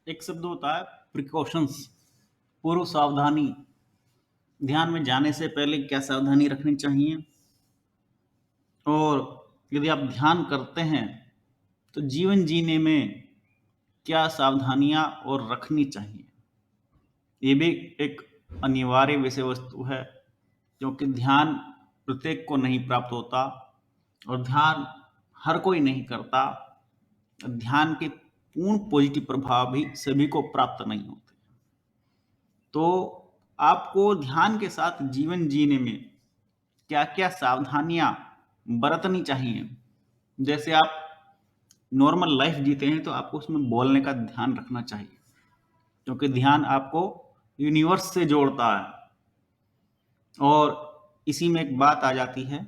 एक शब्द होता है प्रिकॉशंस, पूर्व सावधानी। ध्यान में जाने से पहले क्या सावधानी रखनी चाहिए, और यदि आप ध्यान करते हैं तो जीवन जीने में क्या सावधानियां और रखनी चाहिए। ये भी एक अनिवार्य विषय वस्तु है, क्योंकि ध्यान प्रत्येक को नहीं प्राप्त होता और ध्यान हर कोई नहीं करता। ध्यान के पूर्ण पॉजिटिव प्रभाव भी सभी को प्राप्त नहीं होते। तो आपको ध्यान के साथ जीवन जीने में क्या क्या सावधानियां बरतनी चाहिए। जैसे आप नॉर्मल लाइफ जीते हैं तो आपको उसमें बोलने का ध्यान रखना चाहिए, क्योंकि ध्यान आपको यूनिवर्स से जोड़ता है। और इसी में एक बात आ जाती है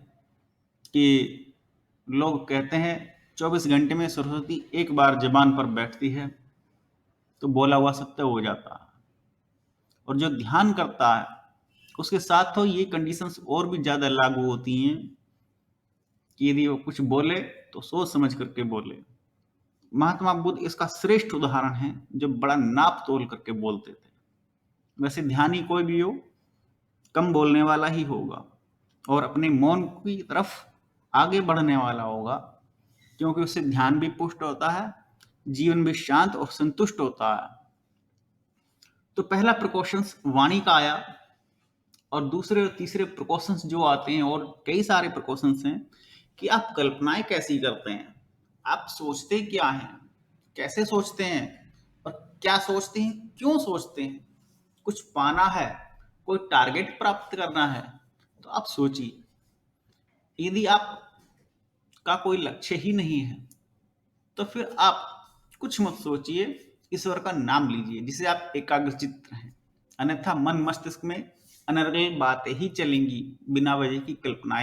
कि लोग कहते हैं 24 घंटे में सरस्वती एक बार जबान पर बैठती है तो बोला हुआ सत्य हो जाता है। और जो ध्यान करता है उसके साथ तो ये कंडीशंस और भी ज्यादा लागू होती हैं कि यदि वो कुछ बोले तो सोच समझ करके बोले। महात्मा बुद्ध इसका श्रेष्ठ उदाहरण है, जो बड़ा नाप तोल करके बोलते थे। वैसे ध्यानी कोई भी हो, कम बोलने वाला ही होगा और अपने मौन की तरफ आगे बढ़ने वाला होगा, क्योंकि उससे ध्यान भी पुष्ट होता है, जीवन भी शांत और संतुष्ट होता है। तो पहला प्रिकॉशंस वाणी का आया, और दूसरे और तीसरे प्रिकॉशंस जो आते हैं, और कई सारे प्रिकॉशंस हैं कि आप कल्पनाएं कैसी करते हैं, आप सोचते क्या हैं, कैसे सोचते हैं, और क्या सोचते हैं, क्यों सोचते हैं। कुछ पाना है, कोई टारगेट प्राप्त करना है, तो आप सोचिए। यदि आप का कोई लक्ष्य ही नहीं है तो फिर आप कुछ मत सोचिए, ईश्वर का नाम लीजिए जिसे आप एकाग्रचित्त रहें। अन्यथा मन मस्तिष्क में अनर्गल बातें ही चलेंगी, बिना वजह की कल्पनाएं